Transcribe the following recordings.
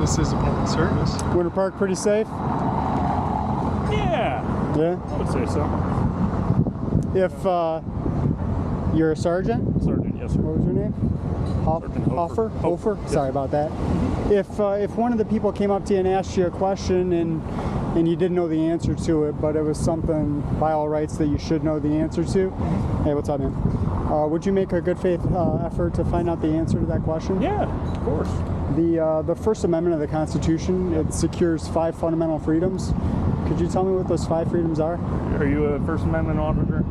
This is a public service. Winter Park pretty safe? Yeah. Yeah? I would say so. If you're a sergeant? Sergeant, yes, sir. What was your name? Sergeant Hofer. Hofer? Yes. Sorry about that. If one of the people came up to you and asked you a question and you didn't know the answer to it, but it was something by all rights that you should know the answer to, hey, what's up, man? Would you make a good faith effort to find out the answer to that question? Yeah, of course. The First Amendment of the Constitution, it secures 5 fundamental freedoms. Could you tell me what those 5 freedoms are? Are you a First Amendment auditor?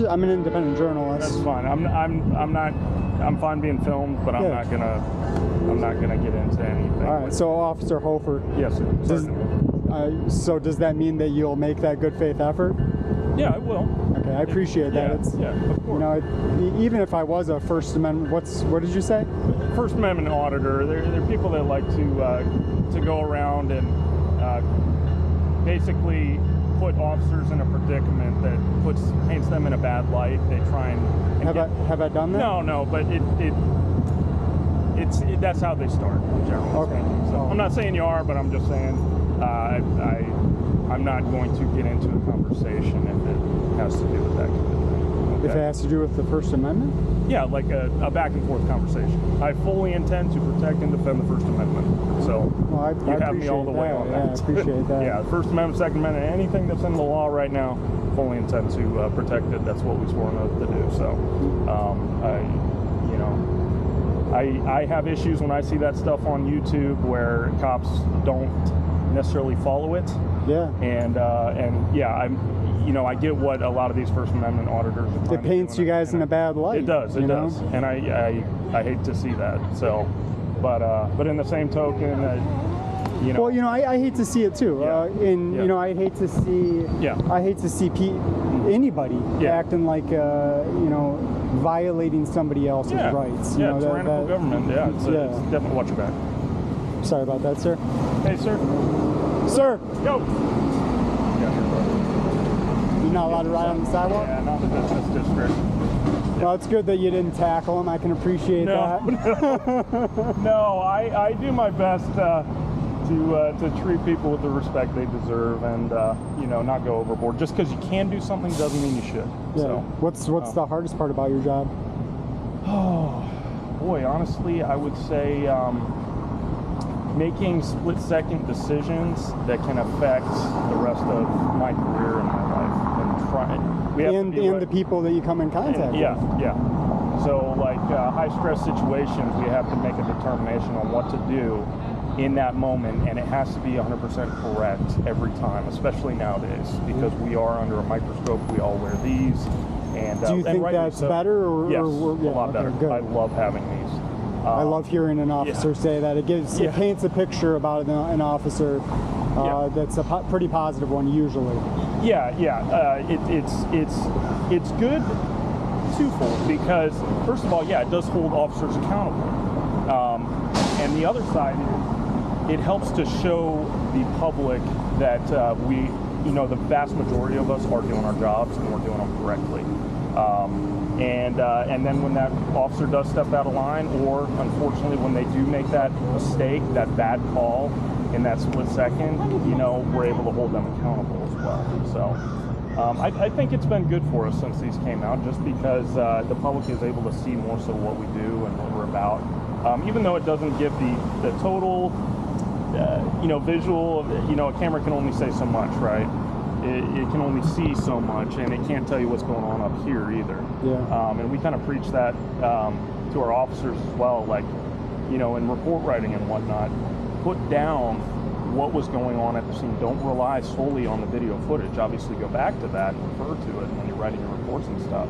I'm an independent journalist. That's fine. I'm fine being filmed, but I'm not gonna get into anything. All right. So, Officer Hofer. Yes, sir. So does that mean that you'll make that good faith effort? Yeah, I will. Okay, I appreciate that. Yeah, of course. You know, even if I was a First Amendment, what did you say? First Amendment auditor. They're people that like to go around and basically put officers in a predicament that paints them in a bad light. They try and have I done that? No, but that's how they start generally. Okay. So I'm not saying you are, but I'm just saying I'm not going to get into a conversation if it has to do with that kind of thing. Okay? If it has to do with the First Amendment? Yeah, like a back and forth conversation. I fully intend to protect and defend the First Amendment. So you have me all the way on that. Yeah, I appreciate that. Yeah, First Amendment, Second Amendment, anything that's in the law right now, fully intend to protect it. That's what we swore an oath to do. So, I have issues when I see that stuff on YouTube where cops don't necessarily follow it. Yeah. And yeah, I get what a lot of these First Amendment auditors are trying It paints you guys in a bad light. It does, and I hate to see that. So, but in the same token, Well, I hate to see it too. Yeah. I hate to see. Yeah. I hate to see anybody acting like violating somebody else's rights. Yeah, tyrannical government. Yeah, it's definitely watch your back. Sorry about that, sir. Hey, sir. Sir. Yo. You're not allowed to ride on the sidewalk? Yeah, not in the business district. Well, it's good that you didn't tackle him. I can appreciate that. No, I do my best to treat people with the respect they deserve and, not go overboard. Just because you can do something doesn't mean you should. Yeah. So, What's the hardest part about your job? Oh, boy, honestly, I would say making split-second decisions that can affect the rest of my career and my life. And the people that you come in contact with. Yeah. So, like high-stress situations, we have to make a determination on what to do in that moment, and it has to be 100% correct every time, especially nowadays, because we are under a microscope. We all wear these. And do you think that's better? Yes, a lot better. Good. I love having these. I love hearing an officer say that. It paints a picture about an officer that's a pretty positive one usually. It's good twofold because first of all, it does hold officers accountable, and the other side is it helps to show the public that the vast majority of us are doing our jobs and we're doing them correctly. And then when that officer does step out of line, or unfortunately when they do make that mistake, that bad call in that split second, we're able to hold them accountable as well. So I think it's been good for us since these came out, just because the public is able to see more so what we do and what we're about. Even though it doesn't give the total, visual, a camera can only say so much, right? It can only see so much, and it can't tell you what's going on up here either. Yeah. And we kind of preach that to our officers as well, like, in report writing and whatnot, put down what was going on at the scene. Don't rely solely on the video footage. Obviously, go back to that and refer to it when you're writing your reports and stuff.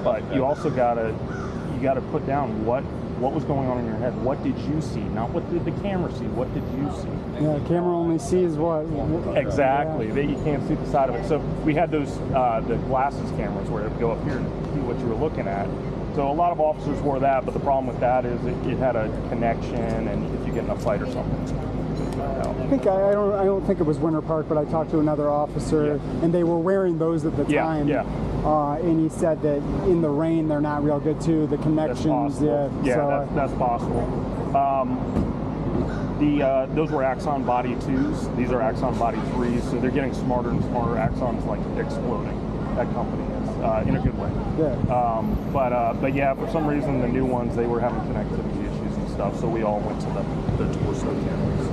But you also gotta put down what was going on in your head. What did you see? Not what did the camera see. What did you see? Yeah, the camera only sees what. Exactly. Yeah. You can't see the side of it. So we had those the glasses cameras where it would go up here and see what you were looking at. So a lot of officers wore that, but the problem with that is it had a connection, and if you get in a fight or something. I don't think it was Winter Park, but I talked to another officer, and they were wearing those at the time. Yeah. And he said that in the rain they're not real good too. The connections, that's possible. That's possible. Those were Axon Body 2s. These are Axon Body 3s, so they're getting smarter and smarter. Axon's like exploding. That company is in a good way. Yeah. But yeah, for some reason the new ones, they were having connectivity issues and stuff, so we all went to the torso cameras.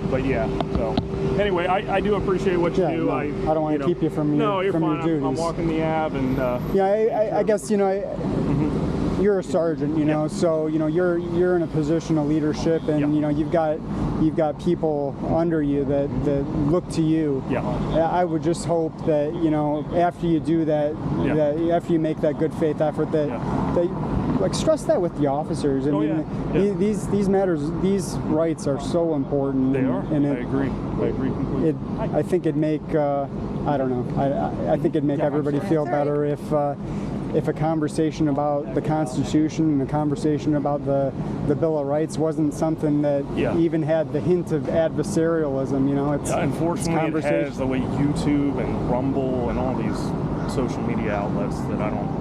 But yeah, so anyway, I do appreciate what you do. No, I don't want to keep you from your, you're from fine. your duties. I'm walking the Ave, and yeah, I guess you're a sergeant, so you're in a position of leadership, and you've got people under you that look to you. Yeah. I would just hope that after you do that, that after you make that good faith effort, that like stress that with the officers. I mean, these matters, these rights are so important. They are. And I agree completely. I think it'd make I don't know. I think it'd make everybody feel better if a conversation about the Constitution and a conversation about the Bill of Rights wasn't something that even had the hint of adversarialism. It's unfortunately it's it has the way YouTube and Rumble and all these social media outlets that I don't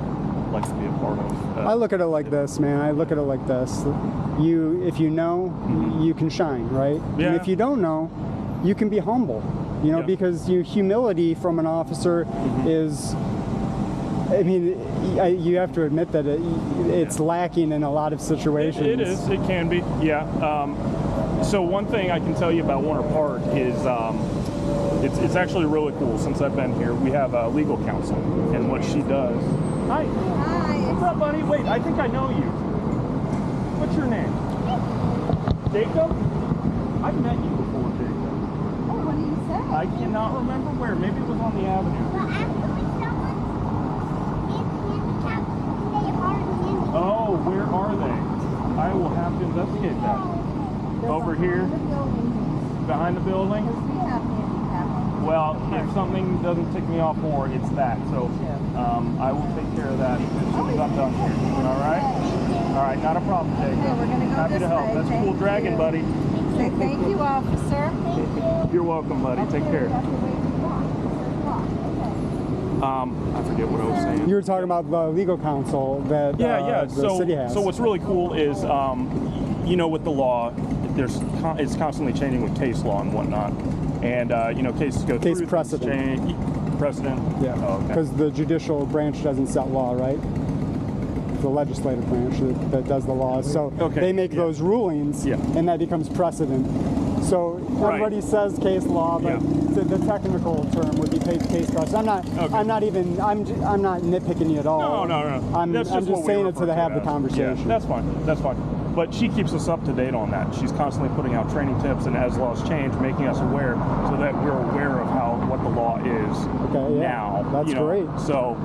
like to be a part of. I look at it like this, man. I look at it like this. If you know, you can shine, right? Yeah. And if you don't know, you can be humble. Because humility from an officer is. I mean, you have to admit that it's lacking in a lot of situations. It is. It can be. Yeah. So one thing I can tell you about Warner Park is it's actually really cool. Since I've been here, we have legal counsel, and what she does. Hi. Hi. What's up, buddy? Wait, I think I know you. What's your name? Jacob? I've met you before, Jacob. Oh, what do you say? I cannot remember where. Maybe it was on the avenue. Oh, where are they? I will have to investigate that. Over here? Behind the building? Well, if something doesn't tick me off more, it's that. So I will take care of that as soon as I'm done here. All right? All right, not a problem, Jacob. Okay, we're going to go Happy this to help. way. That's Thank cool dragging, you. buddy. Say thank you, officer. You're welcome, buddy. Take care. I forget what I was saying. You were talking about the legal counsel that the city has. So what's really cool is, with the law, it's constantly changing with case law and whatnot, and cases go through. Case precedent. Precedent. Yeah. Oh, okay. Because the judicial branch doesn't set law, right? The legislative branch that does the laws. So they make those rulings, and that becomes precedent. So everybody says case law, but the technical term would be case precedent. I'm not nitpicking you at all. No. I'm just saying it to have the conversation. Yeah, that's fine. That's fine. But she keeps us up to date on that. She's constantly putting out training tips, and as laws change, making us aware so that we're aware of what the law is now. That's great. So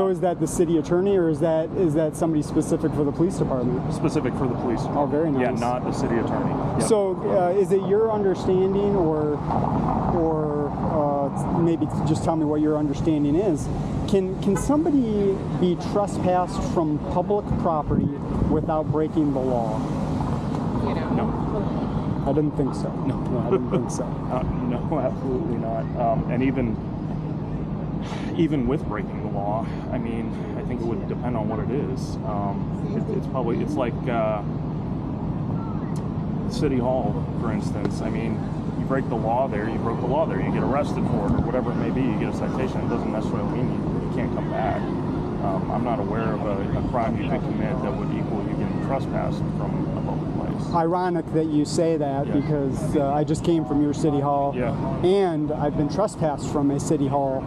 is that the city attorney, or is that somebody specific for the police department? Specific for the police department. Oh, very nice. Yeah, not the city attorney. Yep. So is it your understanding, or maybe just tell me what your understanding is? Can somebody be trespassed from public property without breaking the law? No. I didn't think so. No, I didn't think so. No, absolutely not. And even with breaking the law, I mean, I think it would depend on what it is. It's like City Hall, for instance. I mean, you break the law there, you broke the law there, you get arrested for it, or whatever it may be, you get a citation. It doesn't necessarily mean you can't come back. I'm not aware of a crime you could commit that would equal you getting trespassed from a public place. Ironic that you say that, because I just came from your city hall, and I've been trespassed from a city hall.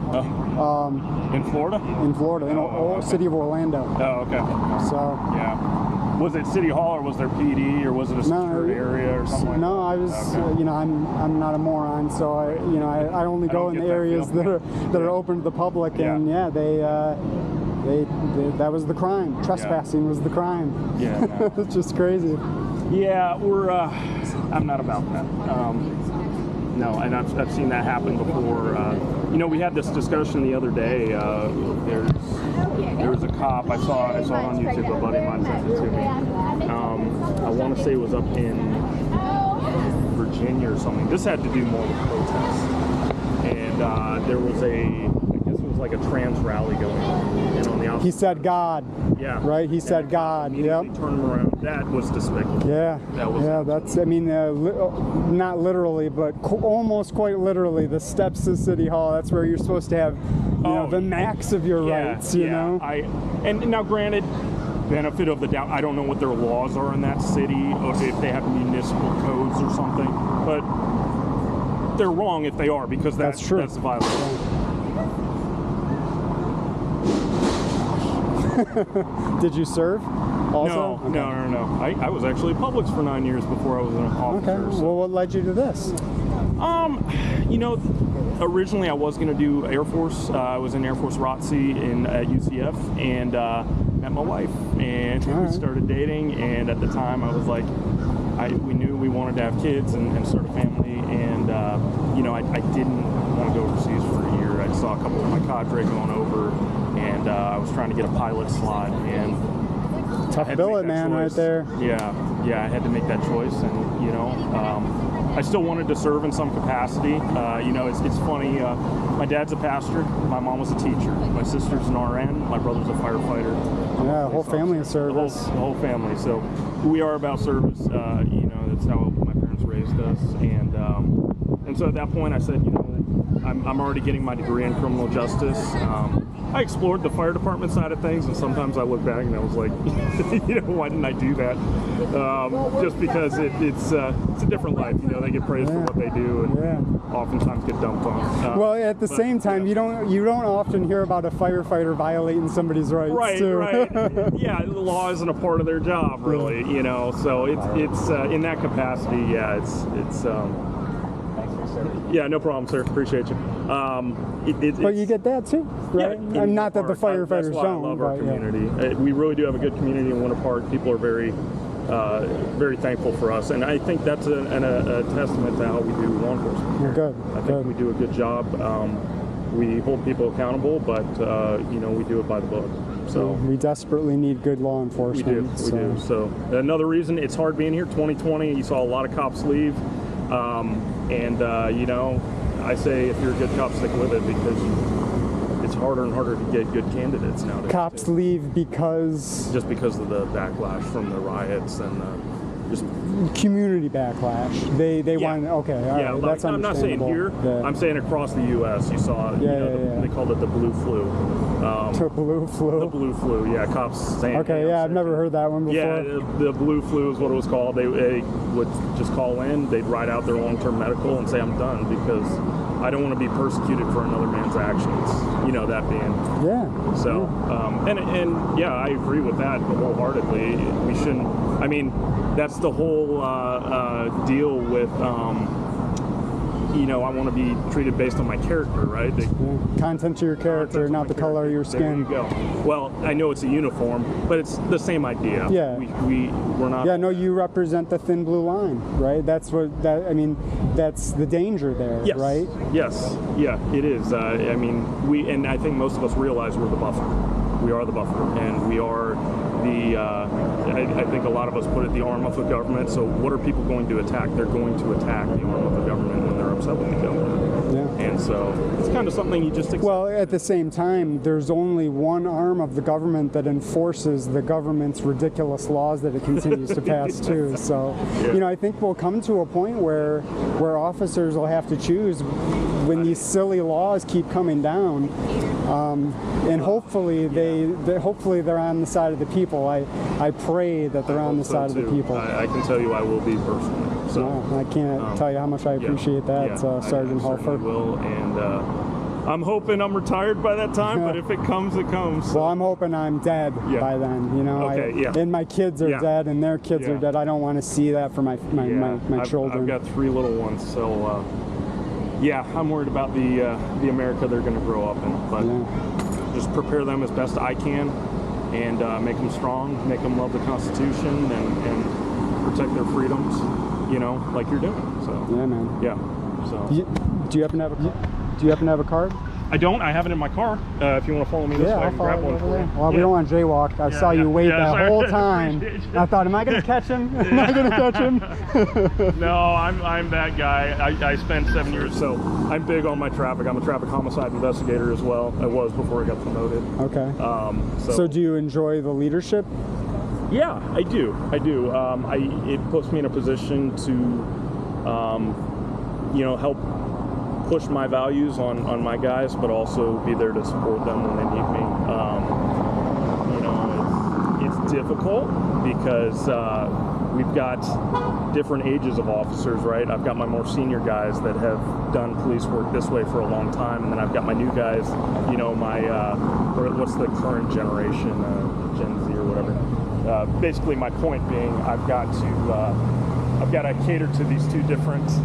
In Florida? In Florida, in the city of Orlando. Oh, okay. So was it City Hall, or was there PD, or was it a secured area or something like that? No, I was. I'm not a moron, so I only go in the areas that are open to the public, and that was the crime. Trespassing was the crime. Yeah, no. It's just crazy. Yeah, I'm not about that. No, and I've seen that happen before. We had this discussion the other day. There was a cop. I saw it on YouTube. A buddy of mine sent it to me. I want to say it was up in Virginia or something. This had to do more with protests. And there was I guess it was like a trans rally going on. And on the He said God. Yeah. Right? He said God. Yep. Turn him around. That was despicable. Yeah. That was yeah, that's, I mean, not literally, but almost quite literally, the steps to City Hall, that's where you're supposed to have, you know, the max of your rights, you know? And now granted, benefit of the doubt, I don't know what their laws are in that city, or if they have municipal codes or something, but they're wrong if they are, because that's true. That's a violation. Did you serve also? No. I was actually Publix for 9 years before I was an officer. Okay. So. Well, what led you to this? You know, originally I was going to do Air Force. I was in Air Force ROTC at UCF, and met my wife, and we started dating. And at the time, I was like, we knew we wanted to have kids and start a family. And you know, I didn't want to go overseas for a year. I saw a couple of my cadre going over, and I was trying to get a pilot slot, and tough billet, man, right there. Yeah, I had to make that choice, and you know, I still wanted to serve in some capacity. You know, it's funny. My dad's a pastor. My mom was a teacher. My sister's an RN. My brother's a firefighter. Yeah, whole family in service. The whole family. So we are about service. You know, that's how my parents raised us, and so at that point, I said, you know, I'm already getting my degree in criminal justice. I explored the fire department side of things, and sometimes I look back and I was like, you know, why didn't I do that? Just because it's a different life. You know, they get praised for what they do, and oftentimes get dumped on. Well, at the same time, you don't often hear about a firefighter violating somebody's rights. Right. Yeah, the law isn't a part of their job, really. You know, so it's in that capacity. Yeah, it's. Yeah, no problem, sir. Appreciate you. But you get that too, right? Yeah, not that the firefighters that's why don't. I love our community. We really do have a good community in Winter Park. People are very thankful for us, and I think that's a testament to how we do law enforcement. Well, good. I think we do a good job. We hold people accountable, but you know, we do it by the book. So we desperately need good law enforcement. We do. So another reason it's hard being here. 2020, you saw a lot of cops leave. You know, I say if you're a good cop, stick with it, because it's harder and harder to get good candidates nowadays. Cops leave because? Just because of the backlash from the riots and just community backlash. They want, okay, all right, that's I'm not saying here. I'm saying across the U.S. You saw, they called it the Blu Flu. The Blu Flu. The Blu Flu. Yeah, cops saying. Okay, I've never heard that one before. Yeah, the Blu Flu is what it was called. They would just call in. They'd write out their long-term medical and say, "I'm done," because I don't want to be persecuted for another man's actions. You know, that being. Yeah. So, and yeah, I agree with that wholeheartedly. We shouldn't. I mean, that's the whole deal with. You know, I want to be treated based on my character, right? Content to your character, not the color of your skin. There you go. Well, I know it's a uniform, but it's the same idea. Yeah. We're not. Yeah, no, you represent the thin blue line, right? That's that's the danger there, right? Yes. Yeah, it is. I mean, and I think most of us realize we're the buffer. We are the buffer, and we are I think a lot of us put it the arm of the government. So what are people going to attack? They're going to attack the arm of the government when they're upset with the government. Yeah. And so it's kind of something you just accept. Well, at the same time, there's only one arm of the government that enforces the government's ridiculous laws that it continues to pass too. So, you know, I think we'll come to a point where officers will have to choose when these silly laws keep coming down. And hopefully they're on the side of the people. I pray that they're on the side of the people. I can tell you I will be personally. So I can't tell you how much I appreciate that, Sergeant Hofer. Will, and I'm hoping I'm retired by that time, but if it comes, it comes. So. Well, I'm hoping I'm dead by then. You know, and my kids are dead, and their kids are dead. I don't want to see that for my children. I've got 3 little ones, so I'm worried about the America they're going to grow up in. But just prepare them as best I can, and make them strong, make them love the Constitution, and protect their freedoms. You know, like you're doing. So yeah, man. Yeah. So do you happen to have a card? I don't. I have it in my car. If you want to follow me this way, I I'll can follow grab you one over for there. you. Well, we don't want to jaywalk. I saw you wait that sorry. whole time. I thought, am I going to catch him? Am I going to catch him? No, I'm that guy. I spent 7 years, so I'm big on my traffic. I'm a traffic homicide investigator as well. I was before I got promoted. Okay. So do you enjoy the leadership? Yeah, I do. It puts me in a position to, help push my values on my guys, but also be there to support them when they need me. It's difficult because we've got different ages of officers, right? I've got my more senior guys that have done police work this way for a long time, and then I've got my new guys, what's the current generation, Gen Z or whatever. Basically, my point being, I've got to cater to these two different types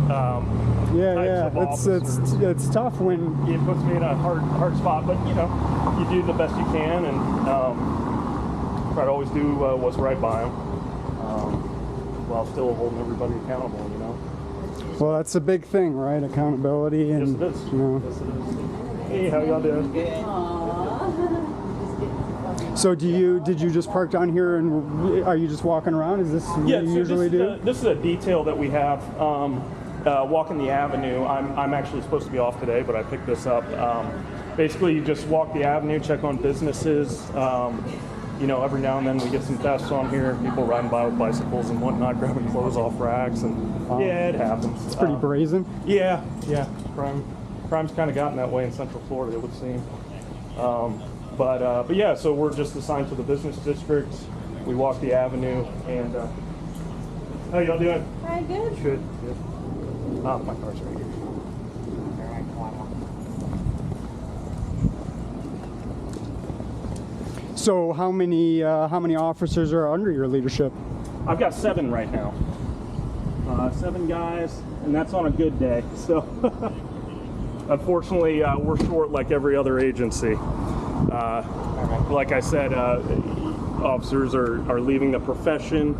of officers. It's tough when it puts me in a hard spot, but you do the best you can and try to always do what's right by them, while still holding everybody accountable. Well, that's a big thing, right? Accountability and Yes, it is. Hey, how y'all doing? So did you just park down here and are you just walking around? Is this what you usually do? This is a detail that we have walking the avenue. I'm actually supposed to be off today, but I picked this up. Basically, you just walk the avenue, check on businesses. Every now and then we get some thefts on here. People riding by with bicycles and whatnot, grabbing clothes off racks, and yeah, it happens. It's pretty brazen. Yeah. Crime's kind of gotten that way in Central Florida, it would seem. But yeah, so we're just assigned to the business district. We walk the avenue, and how y'all doing? Hi, good. Good. Oh, my car's right here. So how many officers are under your leadership? I've got 7 right now. 7 guys, and that's on a good day. So, unfortunately, we're short like every other agency. Like I said, officers are leaving the profession,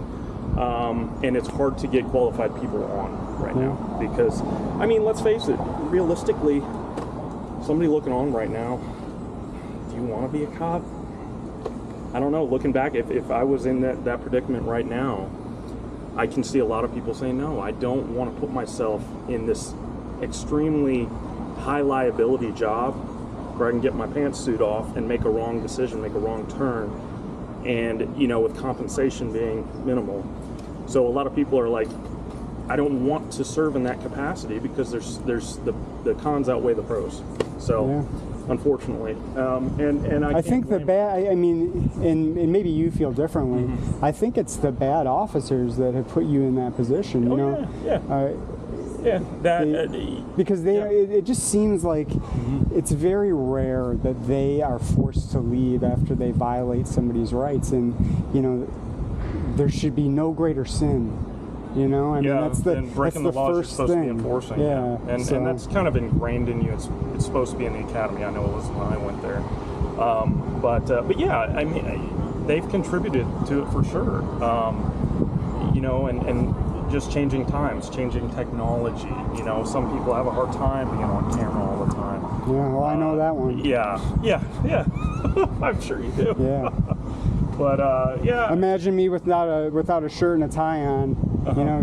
and it's hard to get qualified people on right now. Because, let's face it, realistically, somebody looking on right now, do you want to be a cop? I don't know. Looking back, if I was in that predicament right now, I can see a lot of people saying, no, I don't want to put myself in this extremely high liability job where I can get my pantsuit off and make a wrong decision, make a wrong turn, and with compensation being minimal. So a lot of people are like, I don't want to serve in that capacity because there's the cons outweigh the pros. So unfortunately, and I think the bad. And maybe you feel differently. Mm-hmm. I think it's the bad officers that have put you in that position. Because it just seems like it's very rare that they are forced to leave after they violate somebody's rights, and there should be no greater sin. That's breaking the laws you're supposed to be enforcing. And that's kind of ingrained in you. It's supposed to be in the academy. I know it was when I went there. But yeah, they've contributed to it for sure. And just changing times, changing technology. Some people have a hard time being on camera all the time. Yeah, well, I know that one. Yeah. I'm sure you do. Yeah. But yeah. Imagine me without a shirt and a tie on.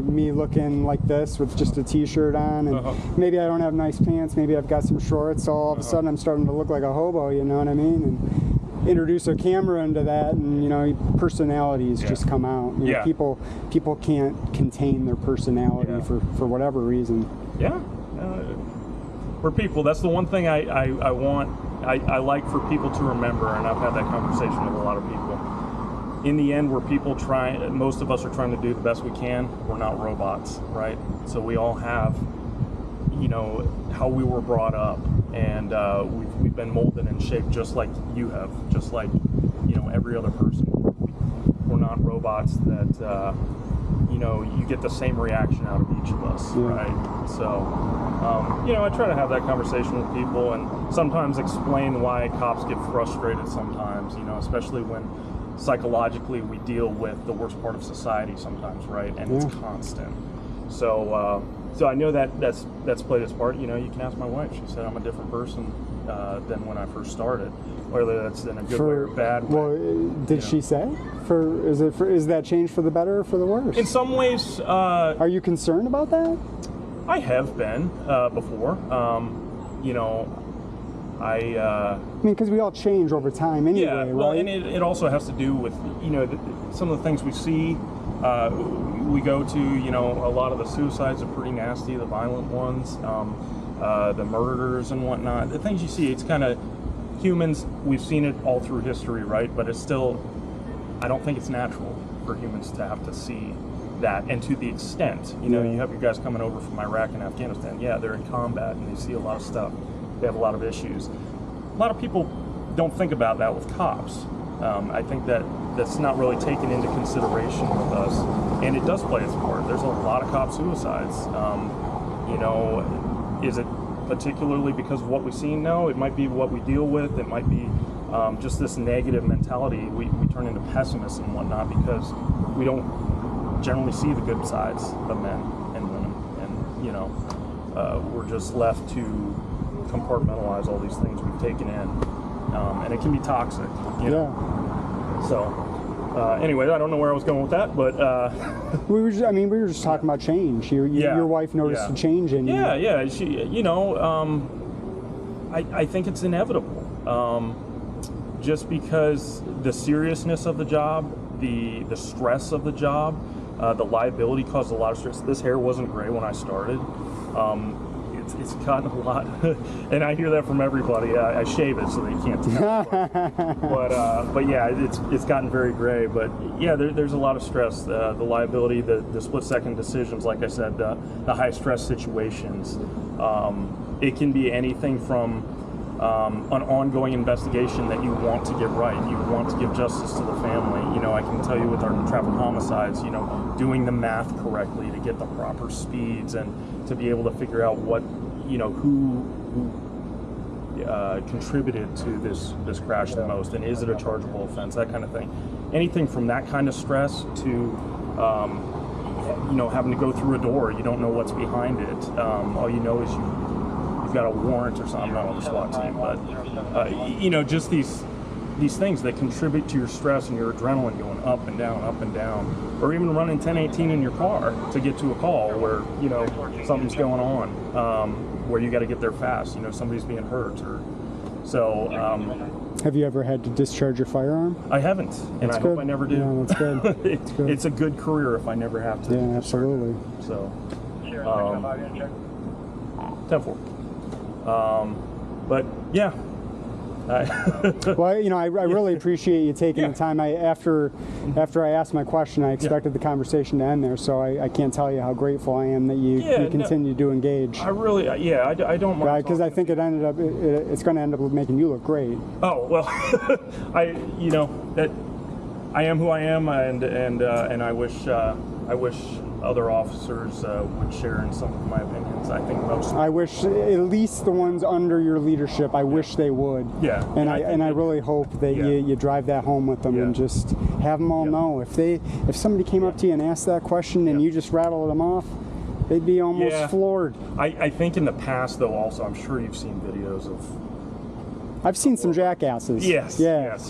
Me looking like this with just a t-shirt on, and maybe I don't have nice pants, maybe I've got some shorts, so all of a sudden I'm starting to look like a hobo, you know what I mean? And introduce a camera into that, and personalities just come out. People can't contain their personality for whatever reason. Yeah. For people, that's the one thing I want. I like for people to remember, and I've had that conversation with a lot of people. In the end, most of us are trying to do the best we can. We're not robots, right? So we all have, how we were brought up, and we've been molded and shaped just like you have, just like, every other person. We're not robots that, you get the same reaction out of each of us, right? So, I try to have that conversation with people, and sometimes explain why cops get frustrated sometimes, especially when psychologically we deal with the worst part of society sometimes, right? And it's constant. So I know that's played its part. You can ask my wife. She said I'm a different person than when I first started. Whether that's in a good way or a bad way. Well, did she say? Is that change for the better or for the worse? In some ways, are you concerned about that? I have been before. You know, I mean, because we all change over time anyway, yeah. Well, right? and it also has to do with, you know, some of the things we see. We go to, you know, a lot of the suicides are pretty nasty, the violent ones, the murders and whatnot. The things you see, it's kind of humans. We've seen it all through history, right? But it's still, I don't think it's natural for humans to have to see that, and to the extent, you know, you have your guys coming over from Iraq and Afghanistan. Yeah, they're in combat and they see a lot of stuff. They have a lot of issues. A lot of people don't think about that with cops. I think that's not really taken into consideration with us, and it does play its part. There's a lot of cop suicides. You know, is it particularly because of what we've seen? No, it might be what we deal with. It might be just this negative mentality. We turn into pessimists and whatnot because we don't generally see the good sides of men and women, and you know, we're just left to compartmentalize all these things we've taken in, and it can be toxic. You know? So anyway, I don't know where I was going with that, but we were just talking about change. Your wife noticed a change in you. Yeah. She, you know, I think it's inevitable. Just because the seriousness of the job, the stress of the job, the liability caused a lot of stress. This hair wasn't gray when I started. It's gotten a lot, and I hear that from everybody. I shave it so they can't tell. But yeah, it's gotten very gray. But yeah, there's a lot of stress. The liability, the split-second decisions, like I said, the high-stress situations. It can be anything from an ongoing investigation that you want to get right. You want to give justice to the family. You know, I can tell you with our traffic homicides, you know, doing the math correctly to get the proper speeds and to be able to figure out what, you know, who contributed to this crash the most, and is it a chargeable offense, that kind of thing. Anything from that kind of stress to, you know, having to go through a door, you don't know what's behind it. All you know is you've got a warrant or something. I'm not on the SWAT team, but you know, just these things that contribute to your stress and your adrenaline going up and down, or even running 1018 in your car to get to a call where, you know, something's going on, where you got to get there fast. You know, somebody's being hurt, or so. Have you ever had to discharge your firearm? I haven't, and I hope I never do. Yeah, that's good. That's good. It's a good career if I never have to. Yeah, absolutely. So, 10-4. But yeah. Well, you know, I really appreciate you taking the time. After I asked my question, I expected the conversation to end there, so I can't tell you how grateful I am that you continue to engage. I really, I don't mind. Because I think it's going to end up making you look great. Oh well, you know that I am who I am, and I wish other officers would share in some of my opinions. I think most. I wish at least the ones under your leadership. I wish they would. Yeah. And I really hope that you drive that home with them and just have them all know if somebody came up to you and asked that question and you just rattled them off, they'd be almost floored. I think in the past though, also I'm sure you've seen videos of. I've seen some jackasses. Yes,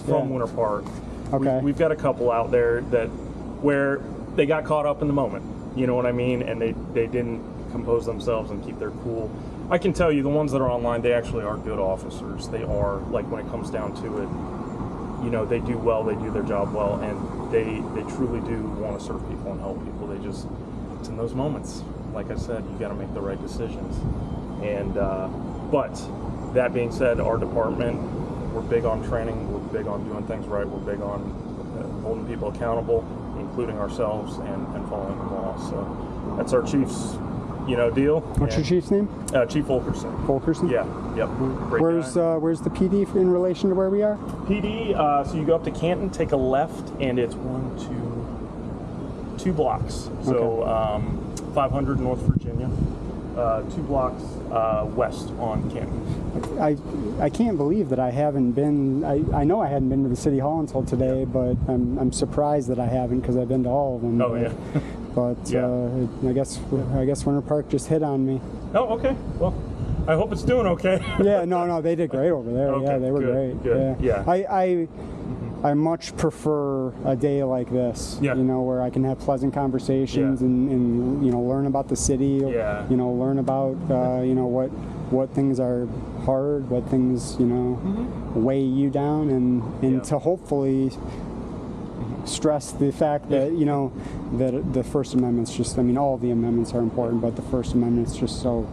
from Winter Park. Okay. We've got a couple out there where they got caught up in the moment. You know what I mean? And they didn't compose themselves and keep their cool. I can tell you, the ones that are online, they actually are good officers. They are, like, when it comes down to it, you know, they do well, they do their job well, and they truly do want to serve people and help people. It's in those moments, like I said, you got to make the right decisions. And but that being said, our department, we're big on training, we're big on doing things right, we're big on holding people accountable, including ourselves, and following the law. So that's our chief's, you know, deal. What's your chief's name? Chief Fulkerson. Fulkerson? Yeah. Yep. Great where's the PD in relation to where we are? PD. So you go up to Canton, take a left, and it's 2 blocks. So 500 North Virginia. 2 blocks west on Canton. I can't believe that I haven't been. I know I hadn't been to the city hall until today, but I'm surprised that I haven't, because I've been to all of them. Oh yeah. But I guess Winter Park just hit on me. Oh, okay. Well, I hope it's doing okay. Yeah, no, they did great over there. Okay, Yeah, they were good, great. good. Yeah. I much prefer a day like this, Yeah. you know, where I can have pleasant conversations Yeah. and you know, learn about the city, Yeah. you know, learn about, you know, what things are hard, what things, you know, weigh you down, and Yeah. to hopefully stress the fact that, you know, that the First Amendment's just, I mean, all of the amendments are important, but the First Amendment's just so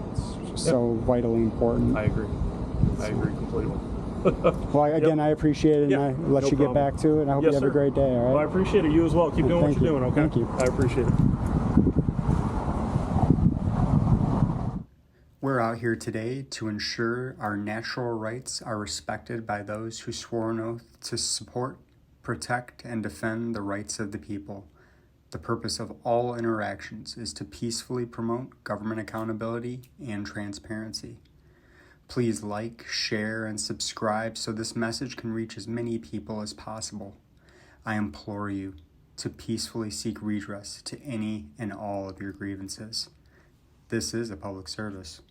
vitally important. I agree. I agree completely. Well, again, I appreciate it, and Yeah, I let no you problem. get back to it. I hope Yes, you have sir. a great day, all right? Well, I appreciate it. You as well. Keep doing what Thank you're you. doing, okay? Thank you. I appreciate it. We're out here today to ensure our natural rights are respected by those who swore an oath to support, protect, and defend the rights of the people. The purpose of all interactions is to peacefully promote government accountability and transparency. Please like, share, and subscribe so this message can reach as many people as possible. I implore you to peacefully seek redress to any and all of your grievances. This is a public service.